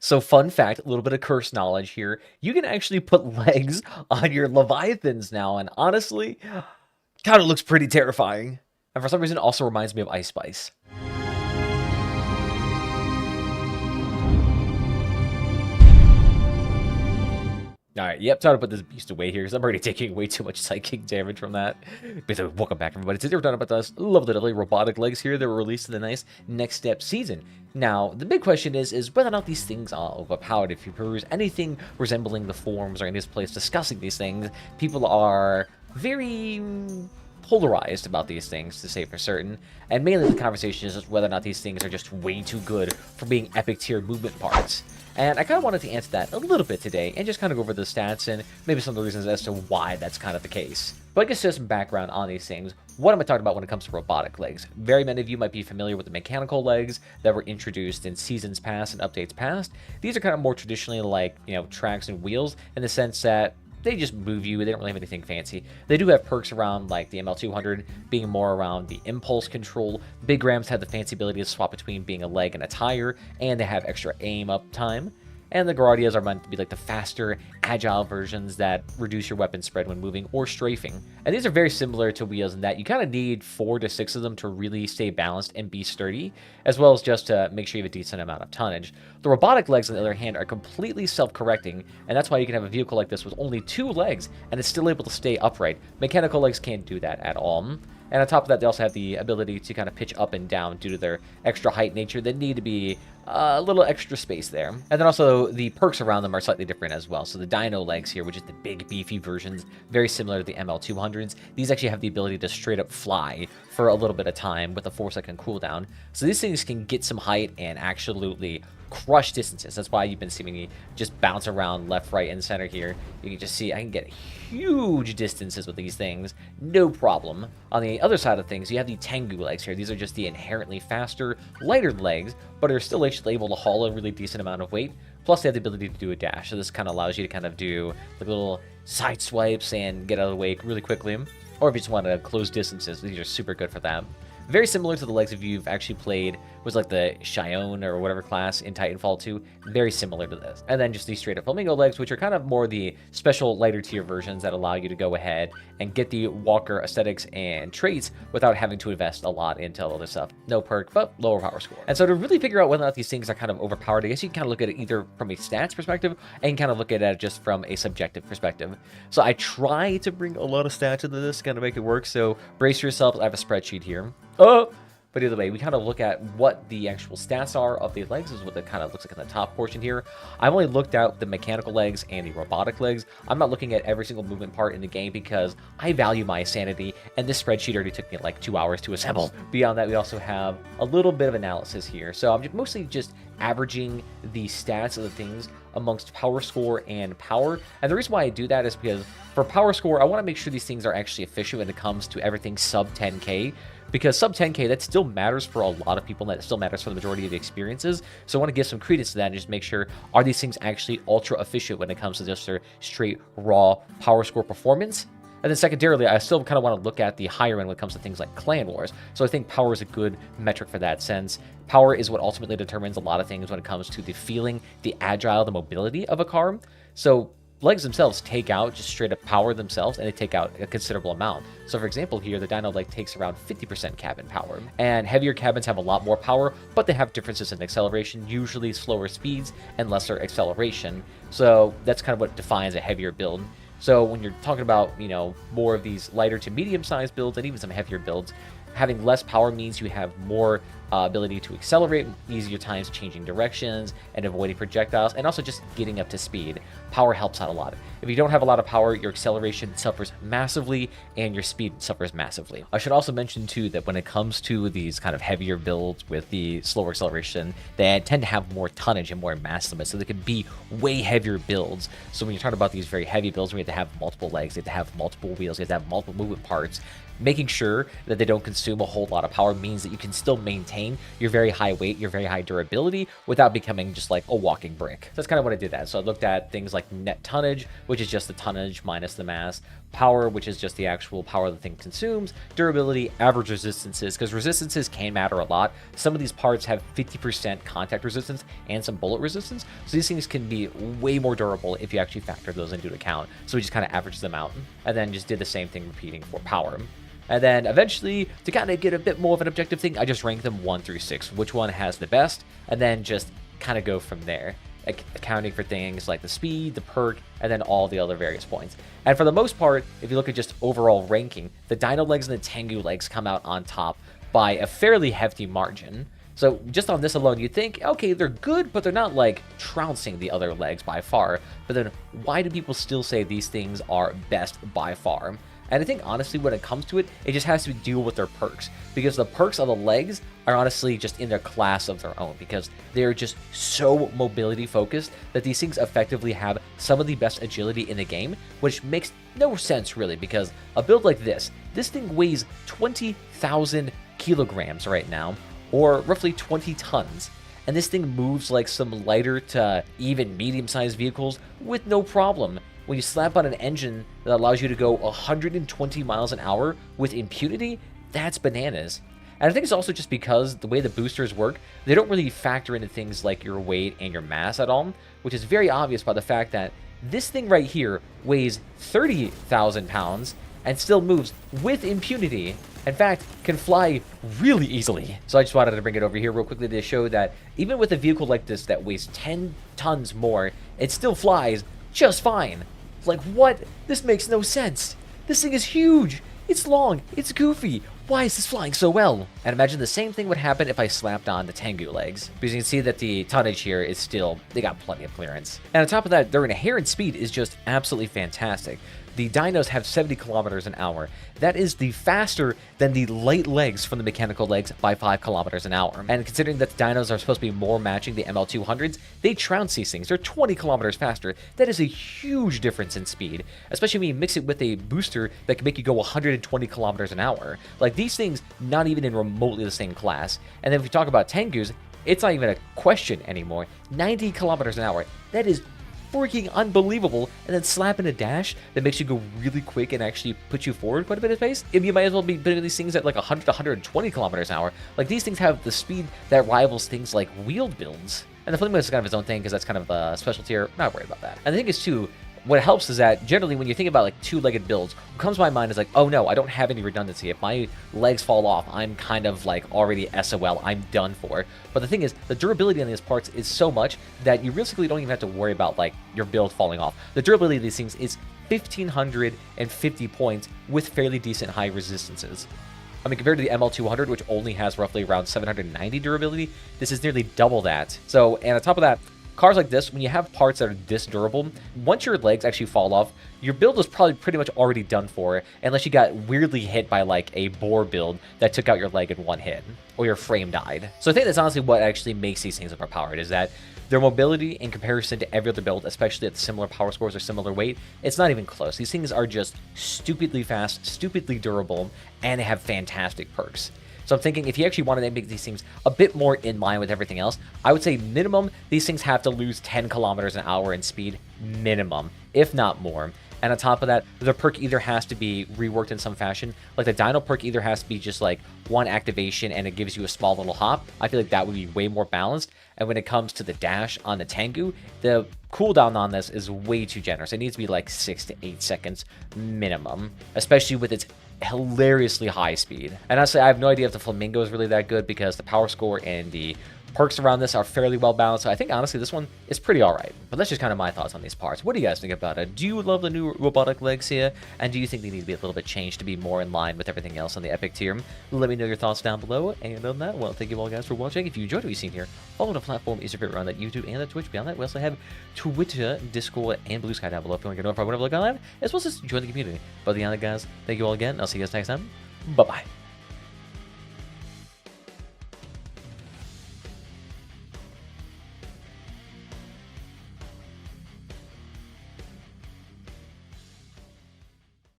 So fun fact, a little bit of curse knowledge here. You can actually put legs on your Leviathans now, and honestly, God, it looks pretty terrifying. And for some reason, it also reminds me of Ice Spice. Alright, yep, time to put this beast away here, because I'm already taking way too much psychic damage from that. But welcome back, everybody. Today we're talking about those lovely robotic legs here that were released in the nice Next Step season. Now, the big question is whether or not these things are overpowered. If you peruse anything resembling the forums or any place discussing these things, people are very polarized about these things, to say for certain. And mainly the conversation is just whether or not these things are just way too good for being epic tier movement parts. And I kind of wanted to answer that a little bit today, and just kind of go over the stats and maybe some of the reasons as to why that's kind of the case. But I guess just some background on these things. What am I talking about when it comes to robotic legs? Very many of you might be familiar with the mechanical legs that were introduced in seasons past and updates past. These are kind of more traditionally like, tracks and wheels in the sense that they just move you. They don't really have anything fancy. They do have perks around like the ML200 being more around the impulse control. Big Rams have the fancy ability to swap between being a leg and a tire, and they have extra aim up time. And the Garadias are meant to be like the faster, agile versions that reduce your weapon spread when moving or strafing. And these are very similar to wheels in that you kind of need 4 to 6 of them to really stay balanced and be sturdy, as well as just to make sure you have a decent amount of tonnage. The robotic legs, on the other hand, are completely self-correcting, and that's why you can have a vehicle like this with only 2 legs, and it's still able to stay upright. Mechanical legs can't do that at all. And on top of that, they also have the ability to kind of pitch up and down due to their extra height nature. They need to be a little extra space there. And then also the perks around them are slightly different as well. So the Dino legs here, which is the big beefy versions, very similar to the ML200s. These actually have the ability to straight up fly for a little bit of time with a 4-second cooldown. So these things can get some height and absolutely crush distances. That's why you've been seeing me just bounce around left, right, and center here. You can just see I can get huge distances with these things, no problem. On the other side of things, you have the Tengu legs here. These are just the inherently faster, lighter legs, but are still actually able to haul a really decent amount of weight. Plus, they have the ability to do a dash, so this kind of allows you to kind of do like little side swipes and get out of the way really quickly. Or if you just want to close distances, these are super good for that. Very similar to the legs if you've actually played, was like the Shion or whatever class in Titanfall 2. Very similar to this. And then just these straight up flamingo legs, which are kind of more the special lighter tier versions that allow you to go ahead and get the walker aesthetics and traits without having to invest a lot into all this stuff. No perk, but lower power score. And so to really figure out whether or not these things are kind of overpowered, I guess you can kind of look at it either from a stats perspective and kind of look at it just from a subjective perspective. So I try to bring a lot of stats into this to kind of make it work. So brace yourself. I have a spreadsheet here. But either way, we kind of look at what the actual stats are of the legs, is what it kind of looks like in the top portion here. I've only looked at the mechanical legs and the robotic legs. I'm not looking at every single movement part in the game because I value my sanity, and this spreadsheet already took me like 2 hours to assemble. Beyond that, we also have a little bit of analysis here. So I'm mostly just averaging the stats of the things amongst power score and power. And the reason why I do that is because for power score, I want to make sure these things are actually efficient when it comes to everything sub 10k. Because sub 10k, that still matters for a lot of people, and that still matters for the majority of the experiences. So I want to give some credence to that and just make sure, are these things actually ultra efficient when it comes to just their straight raw power score performance? And then secondarily, I still kind of want to look at the higher end when it comes to things like clan wars. So I think power is a good metric for that sense. Power is what ultimately determines a lot of things when it comes to the feeling, the agile, the mobility of a car. So legs themselves take out just straight up power themselves, and they take out a considerable amount. So for example here, the Dino leg takes around 50% cabin power, and heavier cabins have a lot more power, but they have differences in acceleration, usually slower speeds and lesser acceleration. So that's kind of what defines a heavier build. So when you're talking about, more of these lighter to medium-sized builds and even some heavier builds, having less power means you have more ability to accelerate, easier times changing directions and avoiding projectiles, and also just getting up to speed. Power helps out a lot. If you don't have a lot of power, your acceleration suffers massively and your speed suffers massively. I should also mention too that when it comes to these kind of heavier builds with the slower acceleration, they tend to have more tonnage and more mass limits, so they could be way heavier builds. So when you're talking about these very heavy builds, we have to have multiple legs, you have to have multiple wheels, you have to have multiple movement parts. Making sure that they don't consume a whole lot of power means that you can still maintain your very high weight, your very high durability, without becoming just like a walking brick. So that's kind of what I did that. So I looked at things like net tonnage, which is just the tonnage minus the mass, power, which is just the actual power the thing consumes, durability, average resistances, because resistances can matter a lot. Some of these parts have 50% contact resistance and some bullet resistance, so these things can be way more durable if you actually factor those into account. So we just kind of averaged them out, and then just did the same thing repeating for power. And then eventually, to kind of get a bit more of an objective thing, I just ranked them 1 through 6, which one has the best, and then just kind of go from there, accounting for things like the speed, the perk, and then all the other various points. And for the most part, if you look at just overall ranking, the Dino legs and the Tengu legs come out on top by a fairly hefty margin. So just on this alone, you think, okay, they're good, but they're not like trouncing the other legs by far. But then why do people still say these things are best by far? And I think, honestly, when it comes to it, it just has to deal with their perks. Because the perks of the legs are honestly just in their class of their own. Because they're just so mobility-focused that these things effectively have some of the best agility in the game. Which makes no sense, really. Because a build like this thing weighs 20,000 kilograms right now. Or roughly 20 tons. And this thing moves like some lighter to even medium-sized vehicles with no problem. When you slap on an engine that allows you to go 120 miles an hour with impunity, that's bananas. And I think it's also just because the way the boosters work, they don't really factor into things like your weight and your mass at all, which is very obvious by the fact that this thing right here weighs 30,000 pounds and still moves with impunity. In fact, can fly really easily. So I just wanted to bring it over here real quickly to show that even with a vehicle like this that weighs 10 tons more, it still flies just fine. Like, what? This makes no sense. This thing is huge. It's long. It's goofy. Why is this flying so well? And imagine the same thing would happen if I slapped on the Tengu legs. Because you can see that the tonnage here is still, they got plenty of clearance. And on top of that, their inherent speed is just absolutely fantastic. The Dinos have 70 kilometers an hour. That is the faster than the light legs from the mechanical legs by 5 kilometers an hour. And considering that the Dinos are supposed to be more matching the ML200s, they trounce these things. They're 20 kilometers faster. That is a huge difference in speed, especially when you mix it with a booster that can make you go 120 kilometers an hour. Like, these things, not even in remotely the same class. And then if we talk about Tengus, it's not even a question anymore. 90 kilometers an hour. That is freaking unbelievable. And then slap in a dash that makes you go really quick and actually put you forward quite a bit of pace. And you might as well be building these things at like 100 to 120 kilometers an hour. Like, these things have the speed that rivals things like wheeled builds. And the Flamingo is kind of its own thing because that's kind of a special tier. Not worried about that. And the thing is too, what helps is that generally when you think about like two-legged builds, what comes to my mind is like, oh no, I don't have any redundancy. If my legs fall off, I'm kind of like already SOL. I'm done for. But the thing is, the durability on these parts is so much that you realistically don't even have to worry about like your build falling off. The durability of these things is 1,550 points with fairly decent high resistances. I mean, compared to the ML200, which only has roughly around 790 durability, this is nearly double that. So, and on top of that, cars like this, when you have parts that are this durable, once your legs actually fall off, your build is probably pretty much already done for, unless you got weirdly hit by like a boar build that took out your leg in one hit, or your frame died. So I think that's honestly what actually makes these things overpowered, is that their mobility in comparison to every other build, especially at similar power scores or similar weight, it's not even close. These things are just stupidly fast, stupidly durable, and they have fantastic perks. So I'm thinking if you actually wanted to make these things a bit more in line with everything else, I would say minimum, these things have to lose 10 kilometers an hour in speed, minimum, if not more. And on top of that, the perk either has to be reworked in some fashion. Like the Dino perk either has to be just like one activation and it gives you a small little hop. I feel like that would be way more balanced. And when it comes to the dash on the Tengu, the cooldown on this is way too generous. It needs to be like 6 to 8 seconds minimum, especially with its hilariously high speed. And honestly, I have no idea if the Flamingo is really that good because the power score and the perks around this are fairly well balanced. So I think honestly this one is pretty alright. But that's just kind of my thoughts on these parts. What do you guys think about it? Do you love the new robotic legs here? And do you think they need to be a little bit changed to be more in line with everything else on the epic tier? Let me know your thoughts down below. And on that, well, thank you all guys for watching. If you enjoyed what you've seen here, follow the platform is your favorite around that YouTube and the Twitch. Beyond that, we also have Twitter, Discord, and Blue Sky down below if you want to get notified whenever I go live, as well as join the community. But beyond that, guys, thank you all again. I'll see you guys next time. Bye-bye.